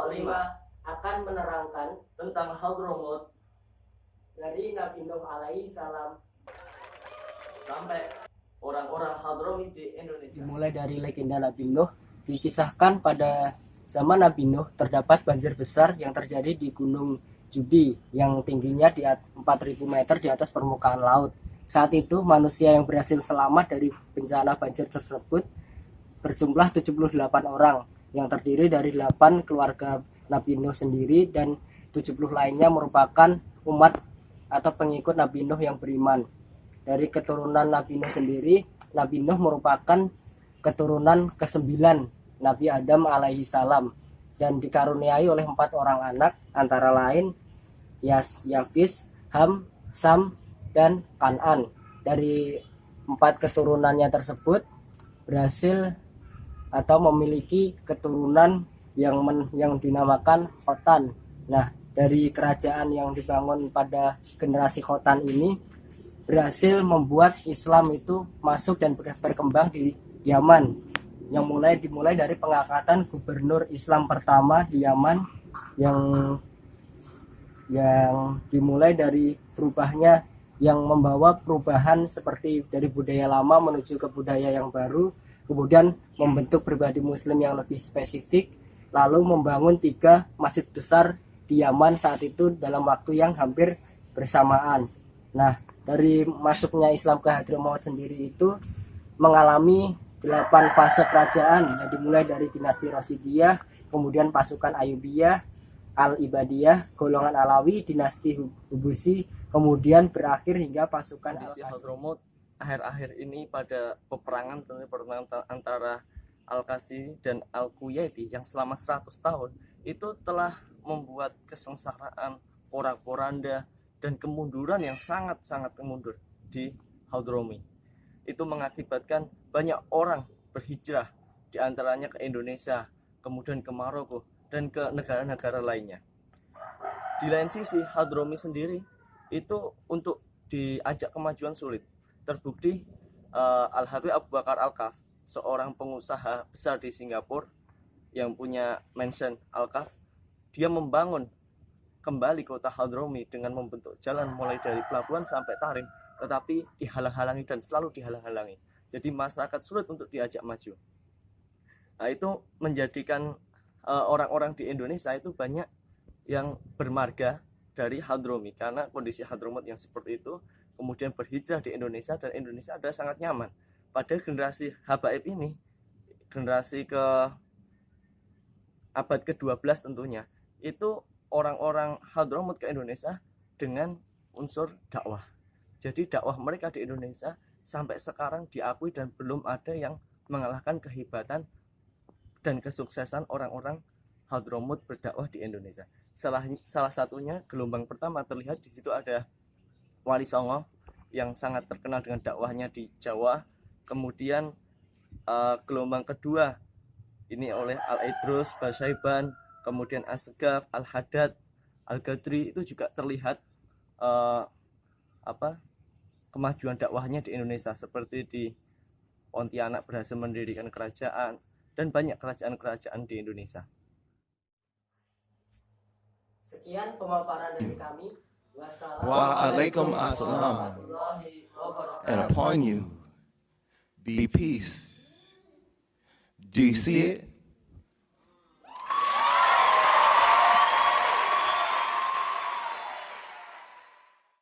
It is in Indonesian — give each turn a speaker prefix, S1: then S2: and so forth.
S1: 5 akan menerangkan
S2: tentang Hadramut
S1: dari Nabi Nuh alaihi salam
S2: sampai orang-orang Hadramit di Indonesia.
S1: Dimulai dari legenda Nabi Nuh, dikisahkan pada zaman Nabi Nuh terdapat banjir besar yang terjadi di Gunung Judi yang tingginya di 4.000 meter di atas permukaan laut. Saat itu manusia yang berhasil selamat dari bencana banjir tersebut berjumlah 78 orang yang terdiri dari 8 keluarga Nabi Nuh sendiri dan 70 lainnya merupakan umat atau pengikut Nabi Nuh yang beriman. Dari keturunan Nabi Nuh sendiri, Nabi Nuh merupakan keturunan ke-9 Nabi Adam alaihi salam dan dikaruniai oleh 4 orang anak antara lain Yafis, Ham, Sam, dan Kanan. Dari 4 keturunannya tersebut berhasil atau memiliki keturunan yang dinamakan Khotan. Nah, dari kerajaan yang dibangun pada generasi Khotan ini berhasil membuat Islam itu masuk dan berkembang di Yaman, yang dimulai dari pengangkatan gubernur Islam pertama di Yaman yang dimulai dari berubahnya yang membawa perubahan seperti dari budaya lama menuju ke budaya yang baru, kemudian membentuk pribadi muslim yang lebih spesifik, lalu membangun 3 masjid besar di Yaman saat itu dalam waktu yang hampir bersamaan. Nah, dari masuknya Islam ke Hadramaut sendiri itu mengalami 8 fase kerajaan yang dimulai dari dinasti Rasidiyah, kemudian pasukan Ayyubiyah, Al-Ibadiyah, golongan Alawi, dinasti Hubusi, kemudian berakhir hingga pasukan
S2: Kondisi Hadramut akhir-akhir ini pada peperangan antara Al-Qasi dan Al-Quyaiti yang selama 100 tahun itu telah membuat kesengsaraan, porak-poranda, dan kemunduran yang sangat-sangat mundur di Hadramut. Itu mengakibatkan banyak orang berhijrah, diantaranya ke Indonesia, kemudian ke Maroko, dan ke negara-negara lainnya. Di lain sisi, Hadramut sendiri itu untuk diajak kemajuan sulit. Terbukti Al-Habib Abu Bakar Al-Kaf, seorang pengusaha besar di Singapura yang punya mansion Al-Kaf, dia membangun kembali kota Hadramut dengan membentuk jalan mulai dari pelabuhan sampai Tarim, tetapi dihalang-halangi dan selalu dihalang-halangi. Jadi masyarakat sulit untuk diajak maju. Nah, itu menjadikan orang-orang di Indonesia itu banyak yang bermarga dari Hadramut karena kondisi Hadramut yang seperti itu, kemudian berhijrah di Indonesia dan Indonesia ada sangat nyaman. Pada generasi Habaib ini, generasi ke abad ke-12 tentunya, itu orang-orang Hadramut ke Indonesia dengan unsur dakwah. Jadi dakwah mereka di Indonesia sampai sekarang diakui dan belum ada yang mengalahkan kehebatan dan kesuksesan orang-orang Hadramut berdakwah di Indonesia. Salah satunya gelombang pertama terlihat di situ ada Wali Songo yang sangat terkenal dengan dakwahnya di Jawa. Kemudian gelombang kedua ini oleh Al-Idrus, Basyaiban, kemudian As-Segaf, Al-Haddad, Al-Gadri, itu juga terlihat kemajuan dakwahnya di Indonesia, seperti di Pontianak berhasil mendirikan kerajaan dan banyak kerajaan-kerajaan di Indonesia.
S1: Sekian pemaparan dari kami.
S3: Waalaikumsalam. And upon you be peace. Do you see it?